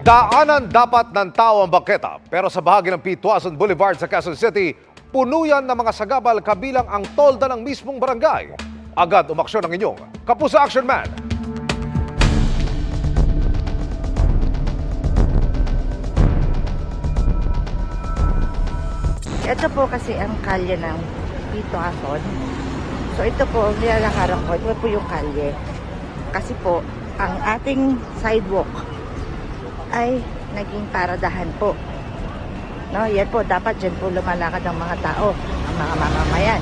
Daanan dapat ng tao ang bangketa, pero sa bahagi ng Pitwason Boulevard sa Quezon City, puno yan ng mga sagabal kabilang ang tolda ng mismong barangay. Agad umaksyon ang inyong Kapuso Action Man. Ito po kasi ang kalye ng Pitwason. So ito po, nilalakaran ko. Ito po yung kalye. Kasi po, ang ating sidewalk ay naging paradahan po. No, yan po, dapat dyan po lumalakad ang mga tao, ang mga mamamayan.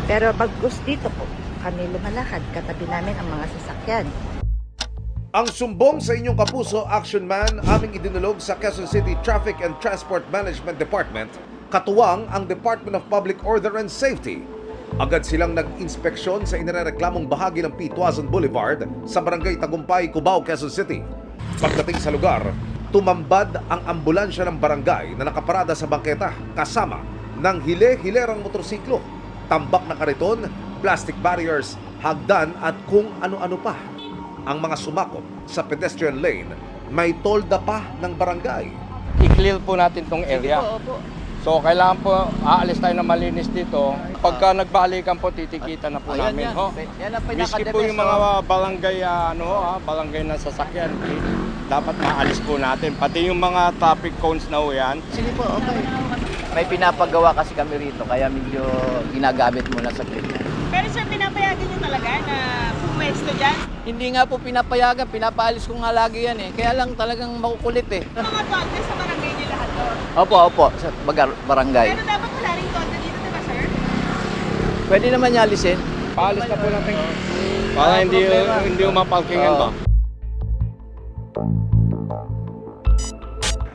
Pero bagkus dito po, kami lumalakad, katabi namin ang mga sasakyan. Ang sumbong sa inyong Kapuso Action Man aming idinulog sa Quezon City Traffic and Transport Management Department, katuwang ang Department of Public Order and Safety. Agad silang nag-inspeksyon sa inireklamong bahagi ng Pitwason Boulevard sa Barangay Tagumpay, Cubao, Quezon City. Pagdating sa lugar, tumambad ang ambulansya ng barangay na nakaparada sa bangketa kasama ng hile-hilerang motorsiklo, tambak na kariton, plastic barriers, hagdan at kung ano-ano pa. Ang mga sumakop sa pedestrian lane, may tolda pa ng barangay. I-clear po natin tong area. So kailangan po aalis tayo na malinis dito. Pagka nagbalikan po, titikita na po namin. Ho. Miski po yung mga barangay, barangay na sasakyan, dapat maalis po natin. Pati yung mga traffic cones na ho yan. Sige po, okay. May pinapagawa kasi kami rito, kaya medyo ginagamit muna sa plinyan. Pero sir, pinapayagan nyo talaga na pumwesto dyan? Hindi nga po pinapayagan, pinapaalis ko nga lagi yan eh. Kaya lang talagang makukulit eh. Mga tonte sa barangay nyo lahat to. Opo, sa barangay. Pero dapat wala rin tonte dito, diba sir? Pwede naman niya alisin. Paalis na po natin. Para hindi umapalkingan ba?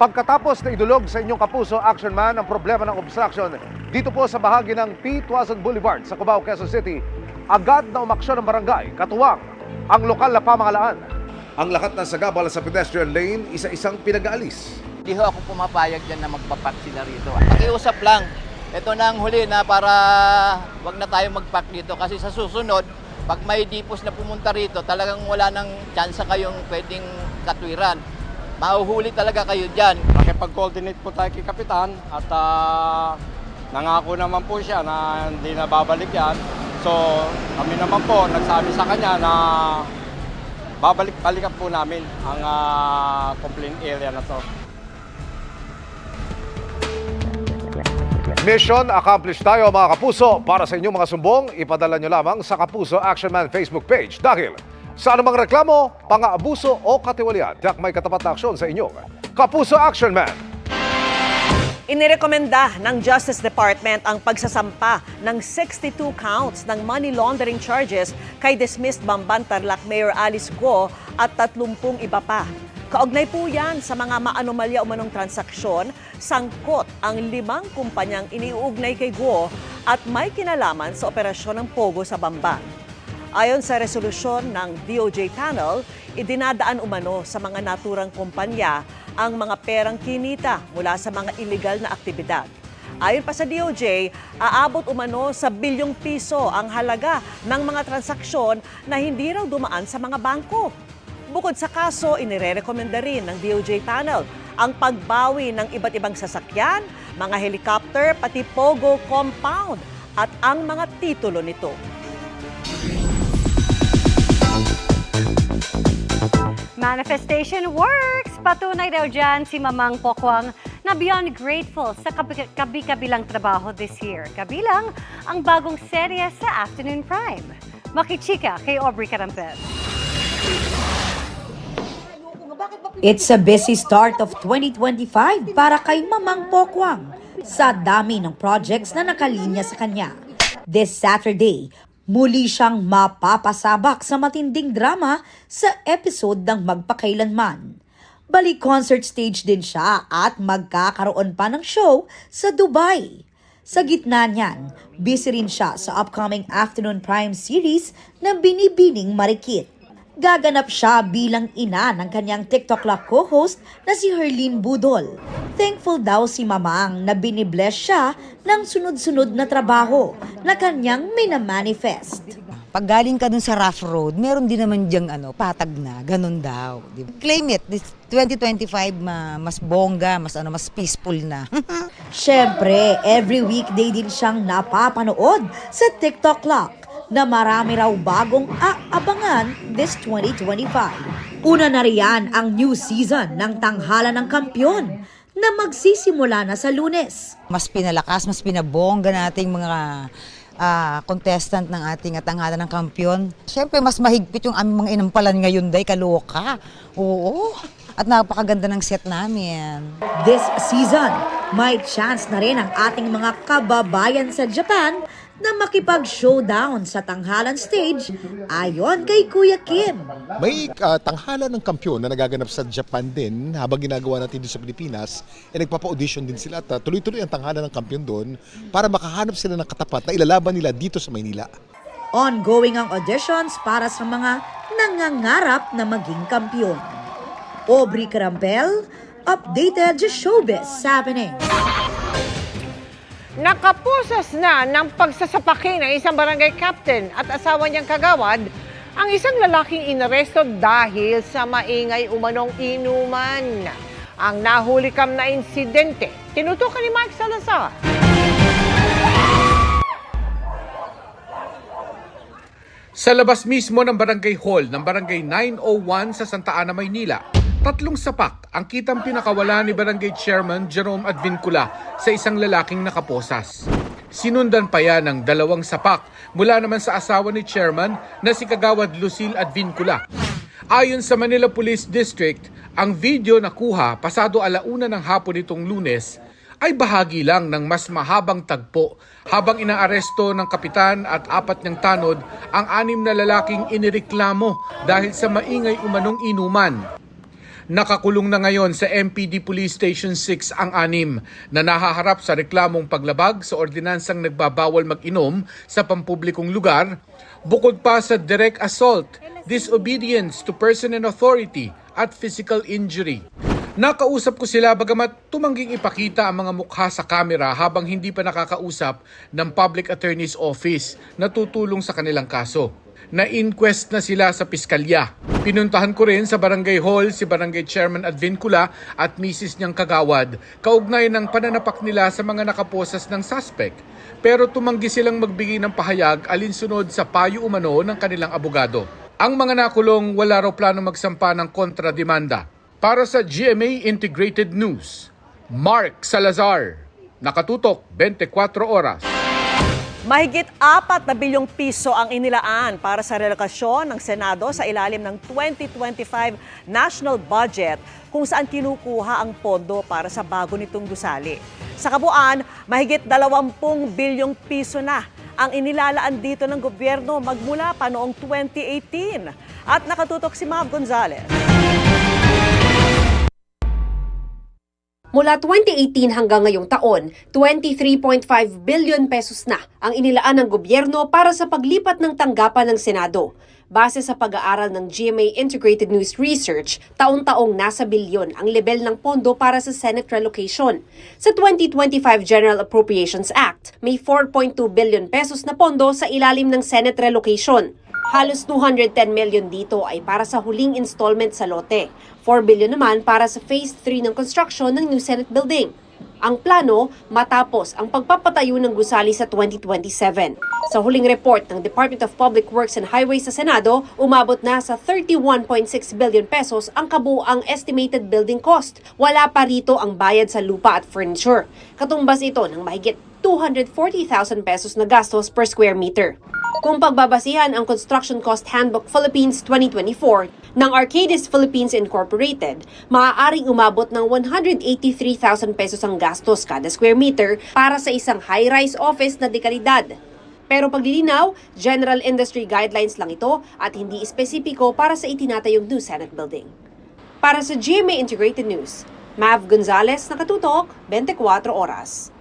Pagkatapos na idulog sa inyong Kapuso Action Man ang problema ng obstruction dito po sa bahagi ng Pitwason Boulevard sa Cubao, Quezon City, agad na umaksyon ng barangay, katuwang ang lokal na pamahalaan. Ang lahat ng sagabal sa pedestrian lane, isa-isang pinag-aalis. Hindi ho ako pumapayag dyan na magpapak sila rito. Pakiusap lang. Ito na ang huli na para wag na tayo magpak dito kasi sa susunod, pag may dipos na pumunta rito, talagang wala nang tsansa kayong pwedeng katwiran. Mahuhuli talaga kayo dyan. Nakipag-coordinate po tayo kay Kapitan at nangako naman po siya na hindi na babalik yan. So kami naman po nagsabi sa kanya na babalik-balikan po namin ang complaint area na to. Mission accomplished tayo mga Kapuso. Para sa inyong mga sumbong, ipadala nyo lamang sa Kapuso Action Man Facebook page. Dahil sa anumang reklamo, pang-aabuso o katiwalian, tiyak may katapat na aksyon sa inyong Kapuso Action Man. Inirekomenda ng Justice Department ang pagsasampa ng 62 counts ng money laundering charges kay dismissed Bamban Tarlac Mayor Alice Guo at 30 iba pa. Kaugnay po yan sa mga maanomalya umanong transaksyon, sangkot ang 5 kumpanyang iniuugnay kay Guo at may kinalaman sa operasyon ng Pogo sa Bamban. Ayon sa resolusyon ng DOJ panel, idinadaan umano sa mga naturang kumpanya ang mga perang kinita mula sa mga illegal na aktibidad. Ayon pa sa DOJ, aabot umano sa bilyong piso ang halaga ng mga transaksyon na hindi raw dumaan sa mga bangko. Bukod sa kaso, inirekomenda rin ng DOJ panel ang pagbawi ng iba't ibang sasakyan, mga helicopter, pati Pogo compound at ang mga titulo nito. Manifestation works! Patunay daw dyan si Mamang Pokwang na beyond grateful sa kabi-kabilang trabaho this year. Kabilang ang bagong serye sa Afternoon Prime. Makichika kay Aubrey Carampet. It's a busy start of 2025 para kay Mamang Pokwang sa dami ng projects na nakalinya sa kanya. This Saturday, muli siyang mapapasabak sa matinding drama sa episode ng Magpakailanman. Balik concert stage din siya at magkakaroon pa ng show sa Dubai. Sa gitna niyan, busy rin siya sa upcoming Afternoon Prime series na Binibining Marikit. Gaganap siya bilang ina ng kanyang TikTok Live co-host na si Herlene Budol. Thankful daw si Mamang na binibless siya ng sunod-sunod na trabaho na kanyang minamanifest. Pag galing ka dun sa rough road, meron din naman diyang patag na, ganun daw. Di ba? Claim it, this 2025 mas bongga, mas peaceful na. Syempre, every weekday din siyang napapanood sa TikTok clock na marami raw bagong aabangan this 2025. Una na riyan ang new season ng Tanghalan ng Kampyon na magsisimula na sa Lunes. Mas pinalakas, mas pinabongga nating mga contestant ng ating Tanghalan ng Kampyon. Siyempre, mas mahigpit yung aming mga inampalan ngayon, day, kaloka. Oo, at napakaganda ng set namin. This season, may chance na rin ang ating mga kababayan sa Japan na makipag-showdown sa tanghalan stage ayon kay Kuya Kim. May tanghalan ng kampyon na nagaganap sa Japan din habang ginagawa natin dito sa Pilipinas. Nagpapa-audition din sila at tuloy-tuloy ang tanghalan ng kampyon doon para makahanap sila ng katapat na ilalaban nila dito sa Maynila. Ongoing ang auditions para sa mga nangangarap na maging kampyon. Aubrey Carampel, updated sa Showbiz Happening. Nakapusas na ng pagsasapaki ng isang barangay captain at asawa niyang kagawad ang isang lalaking inaresto dahil sa maingay umanong inuman. Ang nahulikam na insidente, tinutukan ni Mark Salazar. Sa labas mismo ng barangay hall ng barangay 901 sa Santa Ana, Maynila, 3 sapak ang kitang pinakawala ni barangay chairman Jerome Advincula sa isang lalaking nakaposas. Sinundan pa yan ng 2 sapak mula naman sa asawa ni chairman na si Kagawad Lucille Advincula. Ayon sa Manila Police District, ang video na kuha pasado 1:00 ng hapon nitong Lunes ay bahagi lang ng mas mahabang tagpo habang inaaresto ng kapitan at 4 niyang tanod ang 6 na lalaking inireklamo dahil sa maingay umanong inuman. Nakakulong na ngayon sa MPD Police Station 6 ang 6 na nahaharap sa reklamong paglabag sa ordinansang nagbabawal mag-inom sa pampublikong lugar, bukod pa sa direct assault, disobedience to person and authority at physical injury. Nakausap ko sila bagamat tumangging ipakita ang mga mukha sa kamera habang hindi pa nakakausap ng Public Attorney's Office na tutulong sa kanilang kaso. Na-inquest na sila sa piskalya. Pinuntahan ko rin sa barangay hall si barangay chairman Advincula at misis niyang kagawad, kaugnay ng pananapak nila sa mga nakaposas ng suspect. Pero tumanggi silang magbigay ng pahayag alinsunod sa payo umano ng kanilang abogado. Ang mga nakulong wala raw plano magsampa ng kontrademanda. Para sa GMA Integrated News, Mark Salazar, nakatutok 24 oras. Mahigit 4 na bilyong piso ang inilaan para sa relokasyon ng Senado sa ilalim ng 2025 national budget kung saan kinukuha ang pondo para sa bago nitong gusali. Sa kabuuan, mahigit 20 bilyong piso na ang inilalaan dito ng gobyerno magmula pa noong 2018. At nakatutok si Mav Gonzalez. Mula 2018 hanggang ngayong taon, 23.5 billion pesos na ang inilaan ng gobyerno para sa paglipat ng tanggapan ng Senado. Base sa pag-aaral ng GMA Integrated News Research, taon-taong nasa bilyon ang level ng pondo para sa Senate relocation. Sa 2025 General Appropriations Act, may 4.2 billion pesos na pondo sa ilalim ng Senate relocation. Halos 210 million dito ay para sa huling installment sa lote. 4 billion naman para sa Phase 3 ng construction ng new Senate building. Ang plano, matapos ang pagpapatayo ng gusali sa 2027. Sa huling report ng Department of Public Works and Highways sa Senado, umabot na sa 31.6 billion pesos ang kabuuang estimated building cost. Wala pa rito ang bayad sa lupa at furniture. Katumbas ito ng mahigit 240,000 pesos na gastos per square meter. Kung pagbabasihan ang Construction Cost Handbook Philippines 2024 ng Arcadis Philippines Incorporated, maaaring umabot ng 183,000 pesos ang gastos kada square meter para sa isang high-rise office na dekalidad. Pero paglilinaw, general industry guidelines lang ito at hindi espesipiko para sa itinatayong new Senate building. Para sa GMA Integrated News, Mav Gonzalez, nakatutok, 24 oras.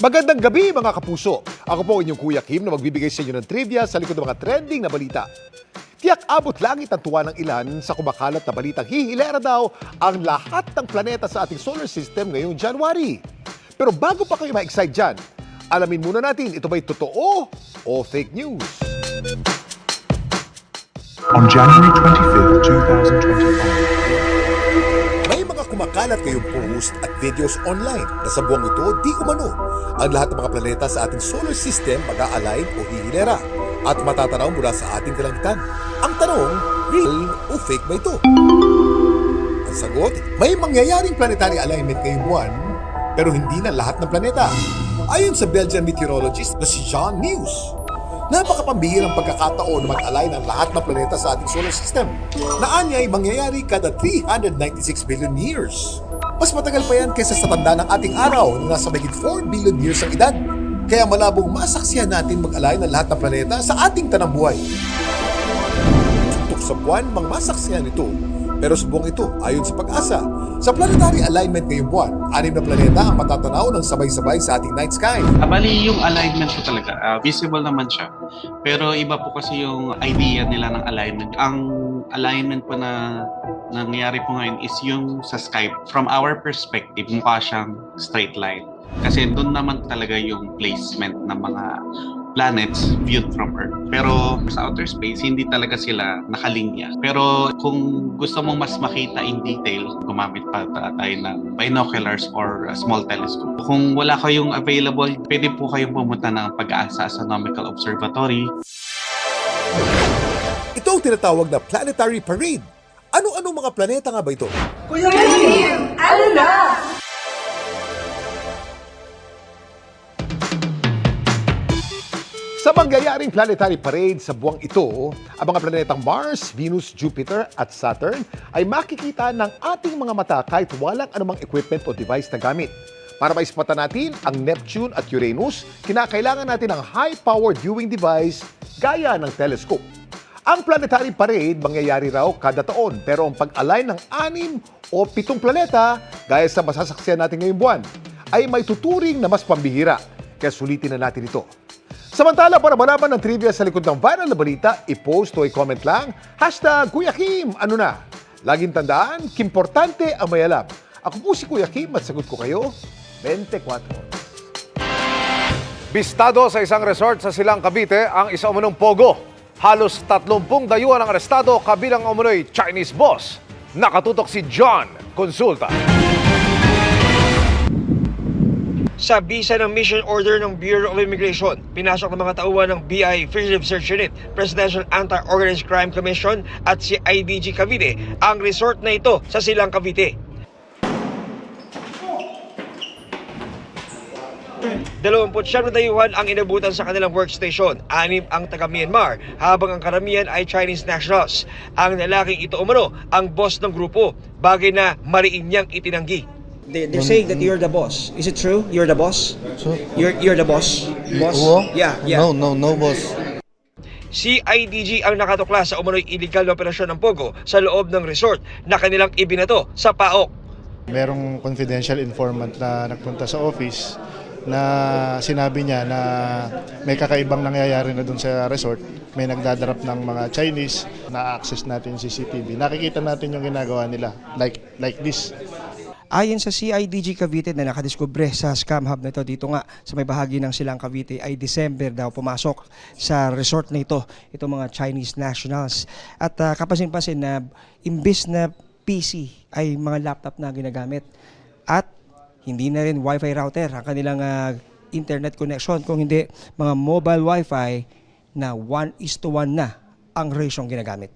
Magandang gabi mga kapuso! Ako po inyong Kuya Kim na magbibigay sa inyo ng trivia sa likod ng mga trending na balita. Tiyak abot langit ang tuwa ng ilan sa kumakalat na balitang hihilera daw ang lahat ng planeta sa ating solar system ngayong January. Pero bago pa kayo ma-excite dyan, Alamin muna natin, ito ba'y totoo o fake news? On January 25th, 2025. May mga kumakalat kayong post at videos online na sa buwang ito di umano ang lahat ng mga planeta sa ating solar system mag-a-align o hihilera at matatanaw mula sa ating kalangitan. Ang tanong, real o fake ba ito? Ang sagot, may mangyayaring planetary alignment ngayong buwan pero hindi na lahat ng planeta. Ayon sa Belgian meteorologist na si John News, napakapambihirang pagkakataon na mag-align ang lahat ng planeta sa ating solar system na anya'y mangyayari kada 396 billion years. Mas matagal pa yan kaysa sa tanda ng ating araw na nasa mahigit 4 billion years ang edad. Kaya malabong masaksihan natin mag-align ang lahat ng planeta sa ating tanang buhay. Tutok sa buwan, mangmasaksihan ito. Pero sa buwang ito, ayon sa Pag-asa, sa planetary alignment ngayong buwan, 6 na planeta ang matatanaw ng sabay-sabay sa ating night sky. Bali, yung alignment ko talaga, visible naman siya. Pero iba po kasi yung idea nila ng alignment. Ang alignment po na nangyayari po ngayon is yung sa sky. From our perspective, mukha siyang straight line. Kasi doon naman talaga yung placement ng mga planets viewed from Earth. Pero sa outer space, hindi talaga sila nakalinya. Pero kung gusto mong mas makita in detail, gumamit pa tayo ng binoculars or a small telescope. Kung wala kayong available, pwede po kayong pumunta ng Pag-asa Astronomical Observatory. Ito ang tinatawag na planetary parade. Ano-ano mga planeta nga ba ito? Kuya Kim, ano na? Sa mangyayaring planetary parade sa buwang ito, ang mga planetang Mars, Venus, Jupiter at Saturn ay makikita ng ating mga mata kahit walang anumang equipment o device na gamit. Para maispatan natin ang Neptune at Uranus, kinakailangan natin ng high-powered viewing device gaya ng telescope. Ang planetary parade mangyayari raw kada taon, pero ang pag-align ng 6 o 7 planeta, gaya sa masasaksihan natin ngayong buwan, ay may tuturing na mas pambihira. Kaya sulitin na natin ito. Samantala, para malaman ng trivia sa likod ng viral na balita, i-post o i-comment lang, #Kuya Kim, ano na? Laging tandaan, kimportante ang may alam. Ako po si Kuya Kim at sagot ko kayo, 24. Bistado sa isang resort sa Silang Cavite ang isa umunong pogo. Halos 30 dayuhan ang arestado kabilang umunoy Chinese boss. Nakatutok si John Consulta. Sa bisa ng mission order ng Bureau of Immigration, pinasok ng mga tauhan ng BI Fugitive Search Unit, Presidential Anti-Organized Crime Commission at CIDG Cavite ang resort na ito sa Silang Cavite. 29 na dayuhan ang inabutan sa kanilang workstation, 6 ang taga-Myanmar, habang ang karamihan ay Chinese nationals. Ang lalaking ito umano ang boss ng grupo, bagay na mariin niyang itinanggi. They're saying that you're the boss. Is it true? You're the boss? You're the boss? Boss? Yeah. No, boss. CIDG ang nakatuklas sa umano'y illegal na operasyon ng Pogo sa loob ng resort na kanilang ibinato sa PAOK. Merong confidential informant na nagpunta sa office na sinabi niya na may kakaibang nangyayari na dun sa resort. May nagdadarap ng mga Chinese, na-access natin CCTV. Nakikita natin yung ginagawa nila, like this. Ayon sa CIDG Cavite na nakadiskubre sa scam hub na ito dito nga sa may bahagi ng Silang Cavite ay December daw pumasok sa resort na ito, itong mga Chinese nationals. At kapansin-pansin na imbis na PC ay mga laptop na ginagamit at hindi na rin Wi-Fi router ang kanilang internet connection, kung hindi mga mobile Wi-Fi na 1:1 na ang rasyong ginagamit.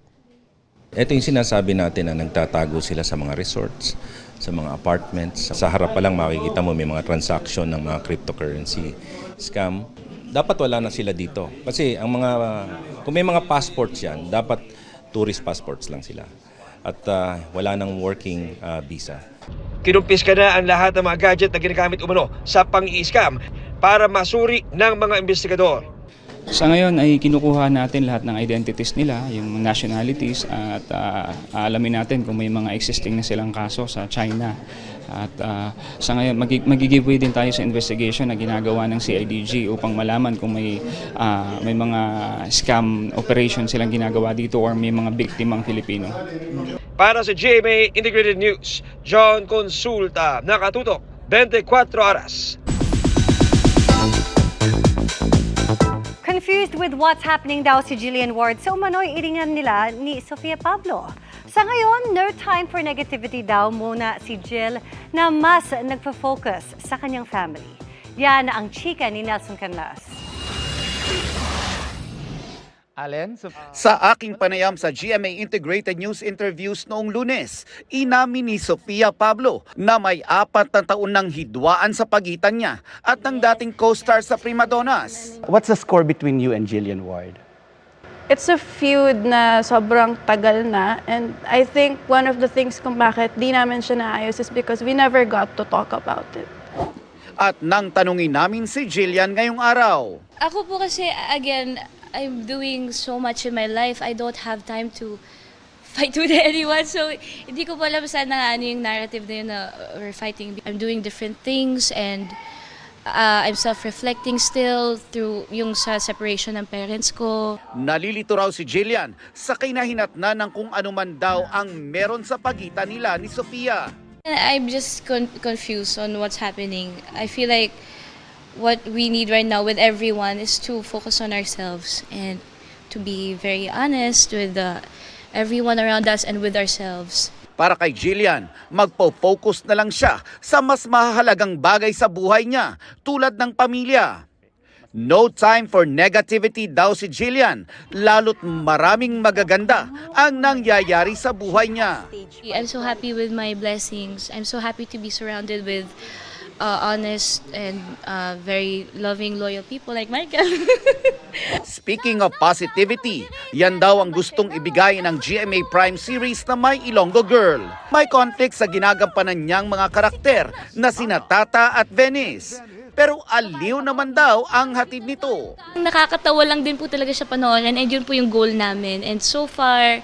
Ito yung sinasabi natin na nagtatago sila sa mga resorts, sa mga apartments. Sa harap pa lang makikita mo may mga transaction ng mga cryptocurrency scam. Dapat wala na sila dito. Kasi ang kung may mga passports yan, dapat tourist passports lang sila. At wala nang working visa. Kinumpis ka na ang lahat ng mga gadget na ginagamit umano sa pang-i-scam para masuri ng mga investigador. Sa ngayon ay kinukuha natin lahat ng identities nila, yung nationalities, at alamin natin kung may mga existing na silang kaso sa China. At sa ngayon mag-giveaway din tayo sa investigation na ginagawa ng CIDG upang malaman kung may mga scam operation silang ginagawa dito or may mga biktimang Pilipino. Para sa GMA Integrated News, John Consulta, nakatutok 24 oras. Pleased with what's happening daw si Jillian Ward sa umano'y iringan nila ni Sofia Pablo. Sa ngayon, no time for negativity daw muna si Jill na mas nagpo-focus sa kanyang family. Yan ang chika ni Nelson Canlas. Sa aking panayam sa GMA Integrated News Interviews noong Lunes, inamin ni Sofia Pablo na may 4 na taon ng hidwaan sa pagitan niya at ng dating co-star sa Prima Donnas. What's the score between you and Jillian Ward? It's a feud na sobrang tagal na, and I think one of the things kung bakit di namin siya naayos is because we never got to talk about it. At nang tanungin namin si Jillian ngayong araw. Ako po kasi, again, I'm doing so much in my life. I don't have time to fight with anyone. So, hindi ko po alam saan na ano yung narrative na yun na we're fighting. I'm doing different things and I'm self-reflecting still through yung sa separation ng parents ko. Nalilito raw si Jillian sa kinahinatnan ng kung ano man daw ang meron sa pagitan nila ni Sofia. I'm just confused on what's happening. I feel like what we need right now with everyone is to focus on ourselves and to be very honest with everyone around us and with ourselves. Para kay Jillian, magpo-focus na lang siya sa mas mahalagang bagay sa buhay niya tulad ng pamilya. No time for negativity daw si Jillian, lalo't maraming magaganda ang nangyayari sa buhay niya. I'm so happy with my blessings. I'm so happy to be surrounded with honest and very loving, loyal people like Michael. Speaking of positivity, yan daw ang gustong ibigay ng GMA Prime series na May Ilonggo Girl. May conflict sa ginagampanan niyang mga karakter na sina Tata at Venice. Pero aliw naman daw ang hatid nito. Nakakatawa lang din po talaga siya panoorin and yun po yung goal namin. And so far,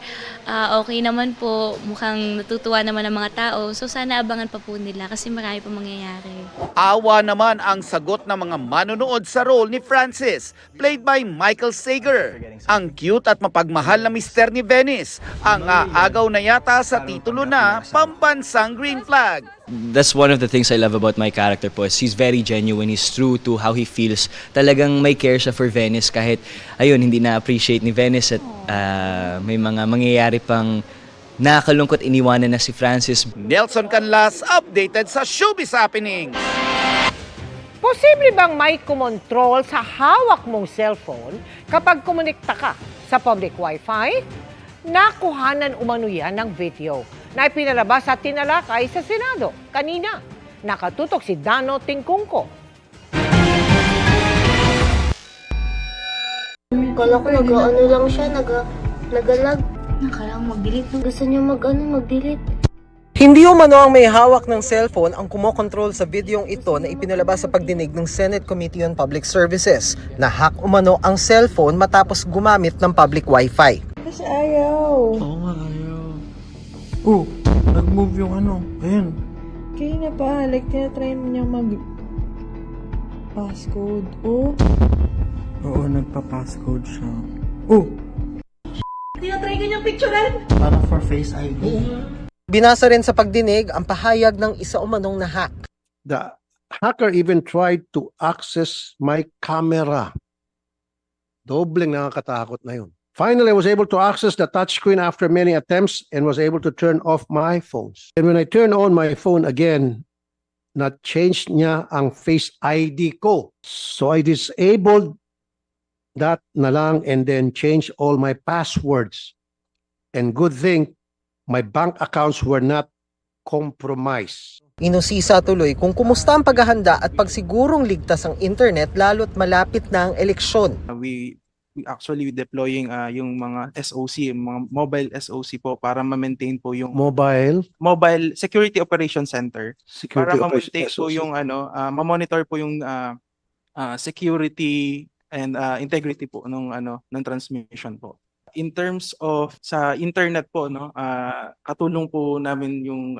okay naman po. Mukhang natutuwa naman ang mga tao. So sana abangan pa po nila kasi marami pa mangyayari. Awa naman ang sagot ng mga manonood sa role ni Francis, played by Michael Sager. Ang cute at mapagmahal na mister ni Venice, ang aagaw na yata sa titulo na Pambansang Green Flag. That's one of the things I love about my character po. He's very genuine, he's true to how he feels. Talagang may care siya for Venice kahit ayun hindi na-appreciate ni Venice at may mga mangyayari pang nakakalungkot iniwanan na si Francis. Nelson Canlas, updated sa Showbiz Happening. Posible bang may kumontrol sa hawak mong cellphone kapag kumonekta ka sa public wifi? Nakuhanan umano yan ng video na ipinalabas at tinalakay sa Senado kanina. Nakatutok si Dano Tingkungko. Kala ko nag-ano lang siya, nag-lag. Nakala ko mag-delete. Gusto niya mag-delete. Hindi umano ang may hawak ng cellphone ang kumokontrol sa videong ito na ipinalabas sa pagdinig ng Senate Committee on Public Services. Na-hack umano ang cellphone matapos gumamit ng public wifi. Kasi ayaw. Oo nga, ayaw. Oh, nag-move yung ano. Ayan. Kaya na pa, like tinatry mo niyang passcode. Oh. Oo, nagpa-passcode siya. Oh! Tinatry ka niyang picturean. Para for Face ID. Binasa rin sa pagdinig ang pahayag ng isa umanong na-hack. The hacker even tried to access my camera. Dobleng nakakatakot na yun. Finally, I was able to access the touchscreen after many attempts and was able to turn off my phones. And when I turned on my phone again, na-change niya ang Face ID ko. So I disabled that na lang and then changed all my passwords. And good thing, my bank accounts were not compromised. Inusisa tuloy kung kumusta ang paghahanda at pagsigurong ligtas ang internet lalo't malapit na ang eleksyon. We actually deploying yung mga SOC, yung mga mobile SOC po para ma-maintain po yung Mobile Security Operation Center para ma-maintain po SOC. yung ma-monitor po yung security and integrity po ng transmission po. In terms of sa internet po katulong po namin yung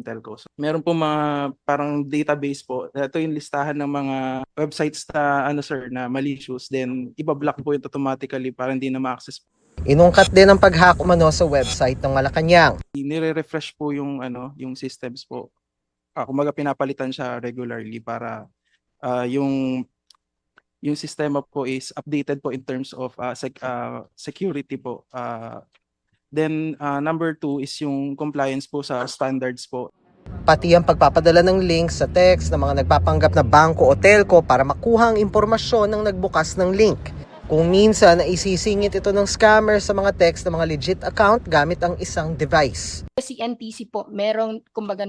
telco. So, meron po mga parang database po. Ito yung listahan ng mga websites na na malicious, then iba-block po ito automatically para hindi na ma-access. Inungkat din ang pag-hack umano sa website ng Malacanang. Nire-refresh po yung yung systems po. Kumbaga pinapalitan siya regularly para yung yung sistema po is updated po in terms of security po. Then number 2 is yung compliance po sa standards po. Pati ang pagpapadala ng links sa text ng mga nagpapanggap na bangko o telco para makuha ang impormasyon ng nagbukas ng link. Kung minsan ay isisingit ito ng scammer sa mga text ng mga legit account gamit ang isang device. Si NTC po, merong kumbaga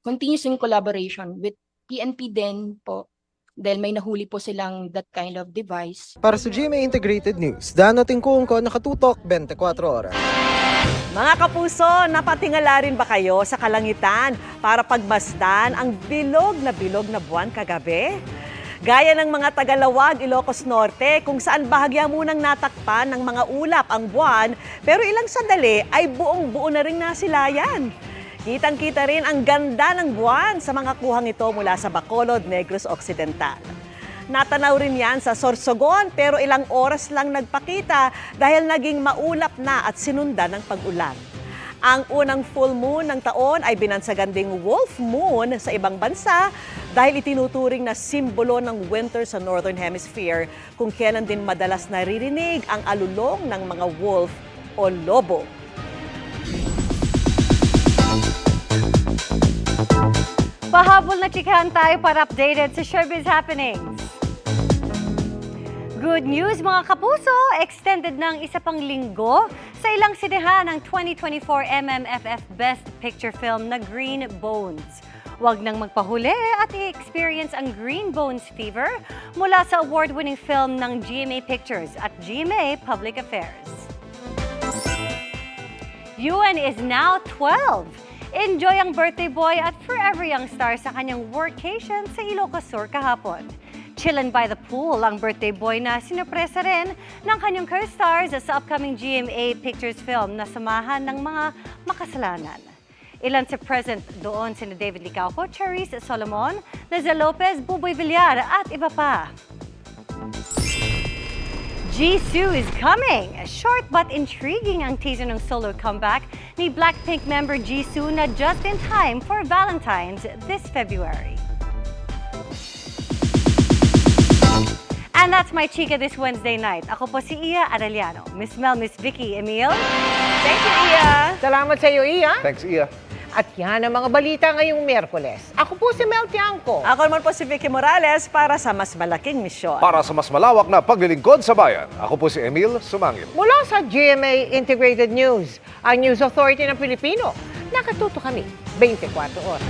continuous in collaboration with PNP din po dahil may nahuli po silang that kind of device. Para sa GMA Integrated News, Dano Tingkungko, nakatutok 24 oras. Mga kapuso, napatingala rin ba kayo sa kalangitan para pagmasdan ang bilog na buwan kagabi? Gaya ng mga Tagalawag, Ilocos Norte, kung saan bahagya munang natakpan ng mga ulap ang buwan, pero ilang sandali ay buong-buo na rin nasilayan. Kitang-kita rin ang ganda ng buwan sa mga kuhang ito mula sa Bacolod, Negros Occidental. Natanaw rin yan sa Sorsogon pero ilang oras lang nagpakita dahil naging maulap na at sinundan ng pag-ulan. Ang unang full moon ng taon ay binansagan ding wolf moon sa ibang bansa dahil itinuturing na simbolo ng winter sa Northern Hemisphere kung kailan din madalas naririnig ang alulong ng mga wolf o lobo. Pahabol na chikahan tayo para updated sa showbiz happenings. Good news mga kapuso! Extended ng isa pang linggo sa ilang sinehan ang 2024 MMFF Best Picture film na Green Bones. Huwag nang magpahuli at i-experience ang Green Bones fever mula sa award-winning film ng GMA Pictures at GMA Public Affairs. Yuan is now 12. Enjoy ang birthday boy at forever young star sa kanyang workation sa Ilocos Sur kahapon. Chillin' by the pool ang birthday boy na sinurpresa rin ng kanyang co-stars sa upcoming GMA Pictures film na Samahan ng Mga Makasalanan. Ilan sa present doon sina David Licauco, Charisse Solomon, Liza Lopez, Buboy Villar at iba pa. Jisoo is coming! Short but intriguing ang teaser ng solo comeback ni Blackpink member Jisoo na just in time for Valentine's this February. And that's my chika this Wednesday night. Ako po si Iya Arellano. Miss Mel, Miss Vicky, Emil. Thank you, Iya. Salamat sa iyo, Iya. Thanks, Iya. At yan ang mga balita ngayong Miyerkules. Ako po si Mel Tiangco. Ako naman po si Vicky Morales para sa mas malaking misyon. Para sa mas malawak na paglilingkod sa bayan, ako po si Emil Sumangil. Mula sa GMA Integrated News, ang News Authority ng Pilipino. Nakatuto kami 24 oras.